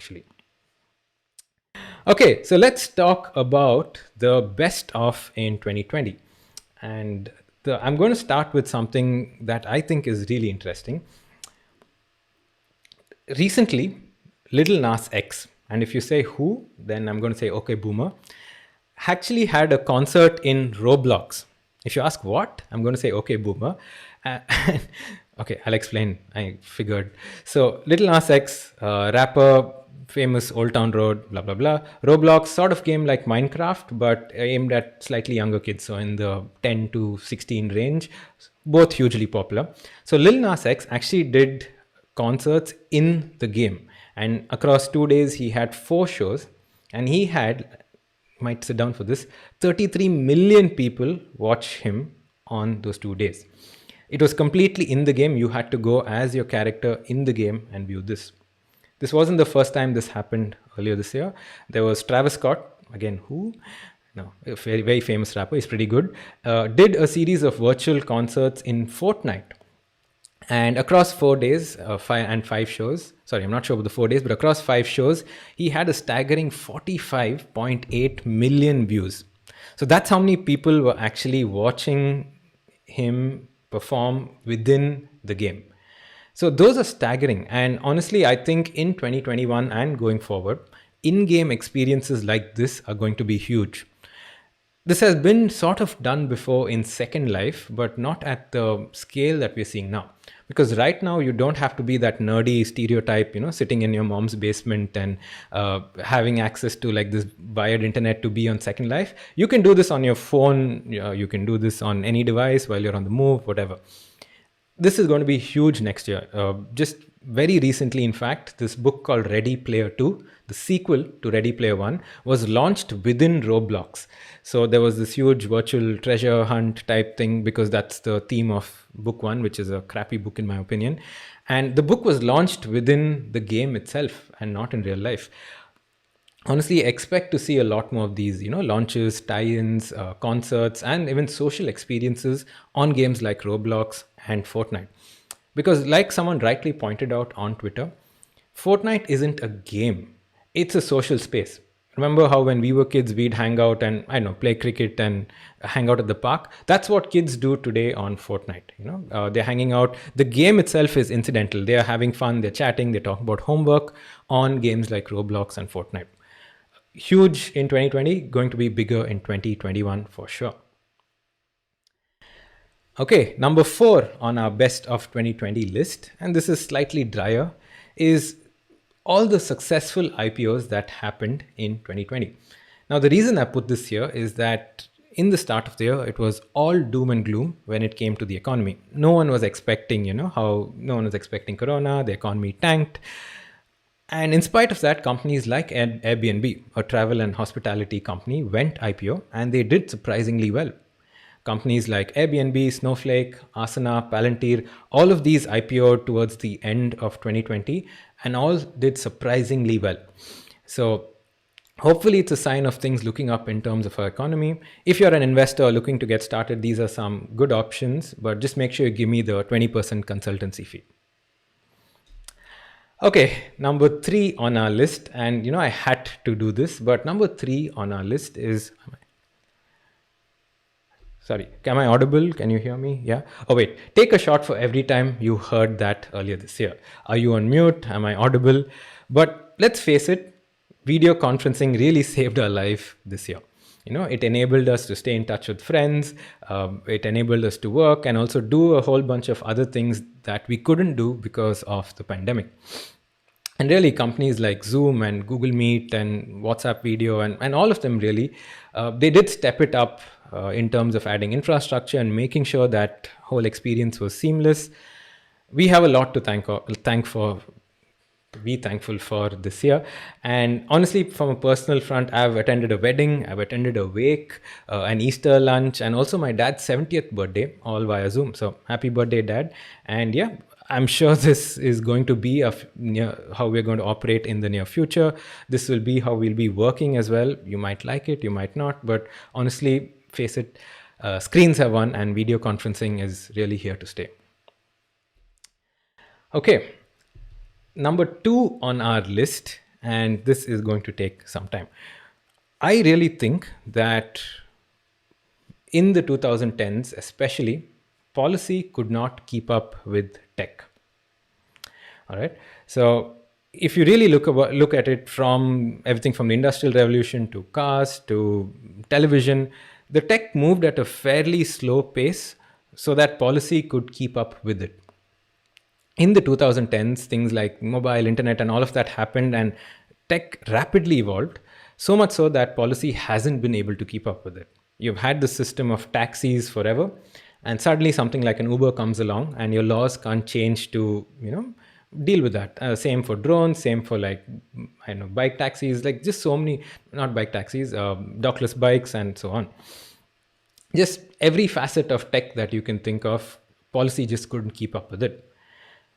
actually. Okay, so let's talk about the best of in 2020. And I'm going to start with something that I think is really interesting. Recently, Lil Nas X, and if you say who, then I'm going to say okay, boomer, actually had a concert in Roblox. If you ask what, I'm going to say okay, boomer. Uh, okay, I'll explain. I figured. So, Lil Nas X, rapper, famous Old Town Road, blah blah blah. Roblox, sort of game like Minecraft, but aimed at slightly younger kids, so in the 10 to 16 range. Both hugely popular. So, Lil Nas X actually did concerts in the game, and across 2 days he had 4 shows, and he had, might sit down for this, 33 million people watch him on those 2 days. It was completely in the game. You had to go as your character in the game and view this. This wasn't the first time this happened. Earlier this year there was Travis Scott, again who, no, a very very famous rapper, he's pretty good, did a series of virtual concerts in Fortnite. And across 4 days, 5 shows, sorry, I'm not sure about the 4 days, but across 5 shows, he had a staggering 45.8 million views. So that's how many people were actually watching him perform within the game. So those are staggering. And honestly, I think in 2021 and going forward, in game experiences like this are going to be huge. This has been sort of done before in Second Life, but not at the scale that we're seeing now. Because right now you don't have to be that nerdy stereotype, sitting in your mom's basement and having access to like this wired internet to be on Second Life. You can do this on your phone. You can do this on any device while you're on the move, whatever. This is going to be huge next year. Just very recently, in fact, this book called Ready Player 2, the sequel to Ready Player 1, was launched within Roblox. So there was this huge virtual treasure hunt type thing, because that's the theme of book 1, which is a crappy book in my opinion. And the book was launched within the game itself and not in real life. Honestly, expect to see a lot more of these, launches, tie-ins, concerts, and even social experiences on games like Roblox and Fortnite. Because like someone rightly pointed out on Twitter, Fortnite isn't a game, it's a social space. Remember how when we were kids we'd hang out and, I don't know, play cricket and hang out at the park? That's what kids do today on Fortnite. They're hanging out. The game itself is incidental. They're having fun, they're chatting, they're talking about homework on games like Roblox and Fortnite. Huge in 2020, going to be bigger in 2021 for sure. Okay, number 4 on our best of 2020 list, and this is slightly drier, is all the successful IPOs that happened in 2020. Now, the reason I put this here is that in the start of the year, it was all doom and gloom when it came to the economy. No one was expecting, how no one was expecting Corona, the economy tanked. And in spite of that, companies like Airbnb, a travel and hospitality company, went IPO, and they did surprisingly well. Companies like Airbnb, Snowflake, Asana, Palantir, all of these IPO'd towards the end of 2020 and all did surprisingly well. So hopefully it's a sign of things looking up in terms of our economy. If you're an investor looking to get started, these are some good options, but just make sure you give me the 20% consultancy fee. Okay, number 3 on our list, and I had to do this, but number 3 on our list is, sorry, am I audible? Can you hear me? Yeah. Oh wait, take a shot for every time you heard that earlier this year. Are you on mute? Am I audible? But let's face it, video conferencing really saved our life this year. It enabled us to stay in touch with friends. It enabled us to work and also do a whole bunch of other things that we couldn't do because of the pandemic. And really, companies like Zoom and Google Meet and WhatsApp video and all of them really, they did step it up in terms of adding infrastructure and making sure that whole experience was seamless. We have a lot to be thankful for this year. And honestly, from a personal front, I've attended a wedding, I've attended a wake, an Easter lunch, and also my dad's 70th birthday, all via Zoom. So happy birthday, Dad. And yeah, I'm sure this is going to be how we're going to operate in the near future. This will be how we'll be working as well. You might like it, you might not, but honestly, face it, screens have won and video conferencing is really here to stay. Okay, number 2 on our list, And this is going to take some time. I really think that in the 2010s, especially, policy could not keep up with tech. All right. So if you really look at it from everything from the industrial revolution to cars to television, the tech moved at a fairly slow pace so that policy could keep up with it. In the 2010s, things like mobile, internet, and all of that happened, and tech rapidly evolved, so much so that policy hasn't been able to keep up with it. You've had the system of taxis forever, and suddenly something like an Uber comes along, and your laws can't change to, deal with that. Same for drones, same for like, I know, bike taxis, like just so many, not bike taxis, dockless bikes, and so on. Just every facet of tech that you can think of, policy just couldn't keep up with it.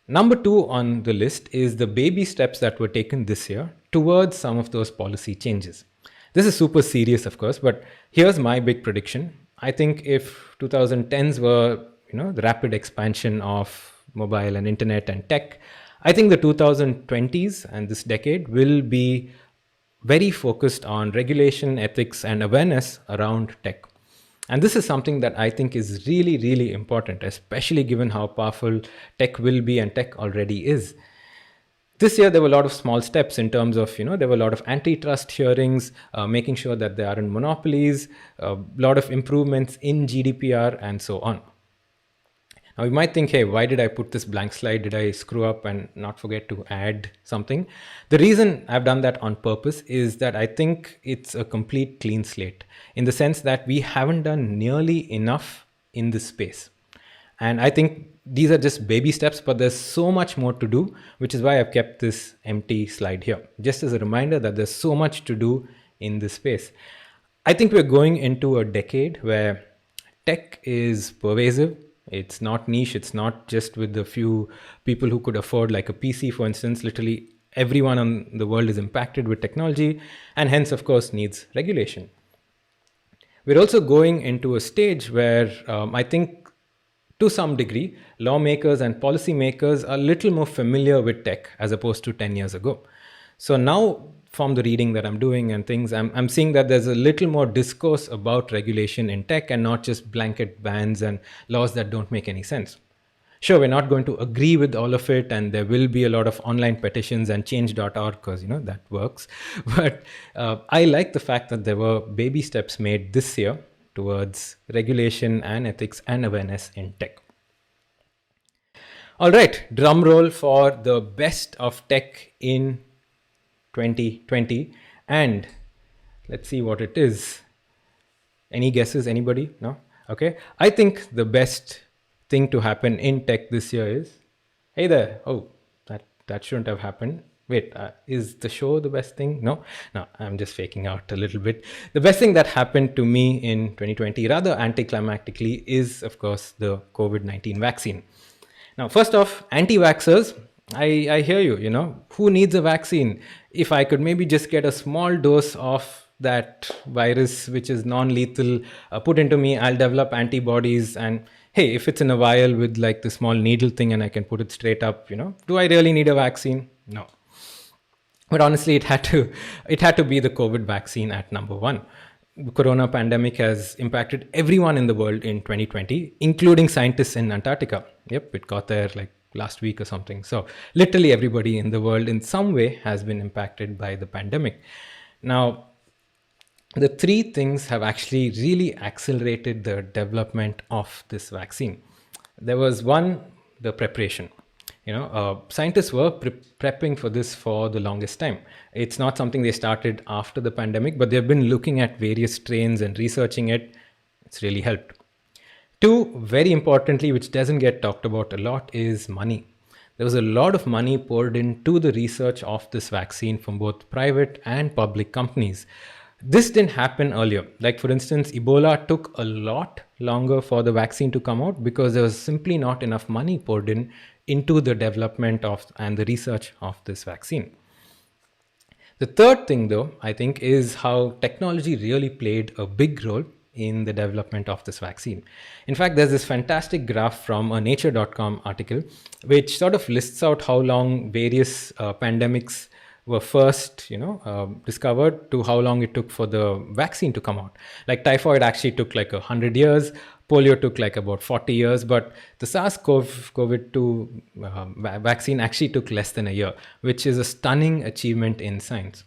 Number two on the list is the baby steps that were taken this year towards some of those policy changes. This is super serious, of course, but here's my big prediction. I think if 2010s were, the rapid expansion of mobile and internet and tech, I think the 2020s and this decade will be very focused on regulation, ethics, and awareness around tech. And this is something that I think is really, really important, especially given how powerful tech will be and tech already is. This year, there were a lot of small steps in terms of, there were a lot of antitrust hearings, making sure that there aren't monopolies, a lot of improvements in GDPR, and so on. Now, you might think, hey, why did I put this blank slide? Did I screw up and not forget to add something? The reason I've done that on purpose is that I think it's a complete clean slate in the sense that we haven't done nearly enough in this space. And I think these are just baby steps, but there's so much more to do, which is why I've kept this empty slide here, just as a reminder that there's so much to do in this space. I think we're going into a decade where tech is pervasive. It's not niche. It's not just with the few people who could afford like a PC, for instance. Literally everyone in the world is impacted with technology and hence, of course, needs regulation. We're also going into a stage where I think to some degree, lawmakers and policymakers are a little more familiar with tech as opposed to 10 years ago. So now, from the reading that I'm doing and things, I'm seeing that there's a little more discourse about regulation in tech and not just blanket bans and laws that don't make any sense. Sure, we're not going to agree with all of it, and there will be a lot of online petitions and change.org because, that works. But I like the fact that there were baby steps made this year towards regulation and ethics and awareness in tech. All right, drum roll for the best of tech in 2020. And let's see what it is. Any guesses? Anybody? No? Okay. I think the best thing to happen in tech this year is, hey there. Oh, that shouldn't have happened. Wait, is the show the best thing? No, I'm just faking out a little bit. The best thing that happened to me in 2020, rather anticlimactically, is, of course, the COVID-19 vaccine. Now, first off, anti-vaxxers, I hear you, who needs a vaccine? If I could maybe just get a small dose of that virus, which is non-lethal, put into me, I'll develop antibodies. And hey, if it's in a vial with like the small needle thing and I can put it straight up, do I really need a vaccine? No. But honestly, it had to be the COVID vaccine at number one. The corona pandemic has impacted everyone in the world in 2020, including scientists in Antarctica. Yep, it got there like last week or something. So literally everybody in the world in some way has been impacted by the pandemic. Now, the three things have actually really accelerated the development of this vaccine. There was one, the preparation. Scientists were prepping for this for the longest time. It's not something they started after the pandemic, but they've been looking at various strains and researching it. It's really helped. Two, very importantly, which doesn't get talked about a lot, is money. There was a lot of money poured into the research of this vaccine from both private and public companies. This didn't happen earlier. Like, for instance, Ebola took a lot longer for the vaccine to come out because there was simply not enough money poured into the development of and the research of this vaccine. The third thing, though, I think, is how technology really played a big role in the development of this vaccine. In fact, there's this fantastic graph from a nature.com article, which sort of lists out how long various pandemics were first, discovered to how long it took for the vaccine to come out. Like typhoid actually took like 100 years, polio took like about 40 years, but the SARS-CoV-2 vaccine actually took less than a year, which is a stunning achievement in science.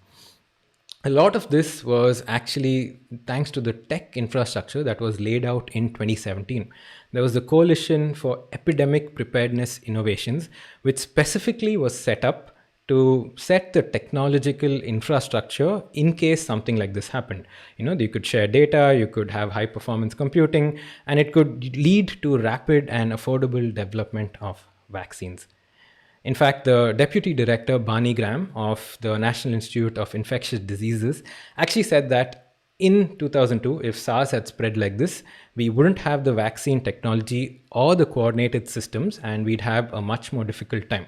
A lot of this was actually thanks to the tech infrastructure that was laid out in 2017. There was the Coalition for Epidemic Preparedness Innovations, which specifically was set up to set the technological infrastructure in case something like this happened. You could share data, you could have high performance computing, and it could lead to rapid and affordable development of vaccines. In fact, the deputy director, Barney Graham, of the National Institute of Infectious Diseases, actually said that in 2002, if SARS had spread like this, we wouldn't have the vaccine technology or the coordinated systems, and we'd have a much more difficult time.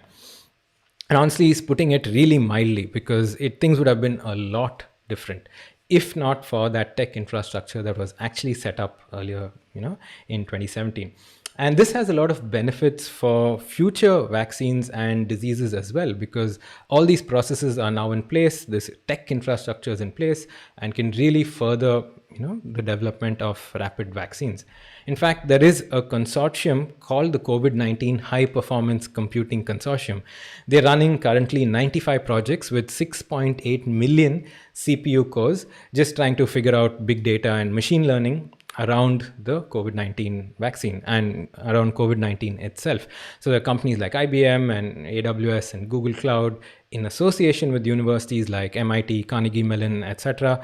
And honestly, he's putting it really mildly, because things would have been a lot different if not for that tech infrastructure that was actually set up earlier, in 2017. And this has a lot of benefits for future vaccines and diseases as well, because all these processes are now in place, this tech infrastructure is in place, and can really further, the development of rapid vaccines. In fact, there is a consortium called the COVID-19 High Performance Computing Consortium. They're running currently 95 projects with 6.8 million CPU cores, just trying to figure out big data and machine learning around the COVID-19 vaccine and around COVID-19 itself. So there are companies like IBM and AWS and Google Cloud, in association with universities like MIT, Carnegie Mellon, etc.,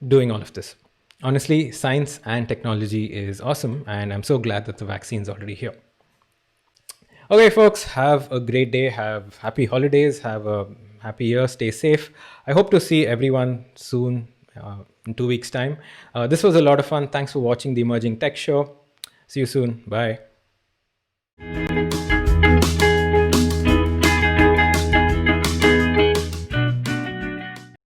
doing all of this. Honestly, science and technology is awesome, and I'm so glad that the vaccine is already here. Okay, folks, have a great day, have happy holidays, have a happy year, stay safe. I hope to see everyone soon, in 2 weeks' time. This was a lot of fun. Thanks for watching the Emerging Tech Show. See you soon. Bye.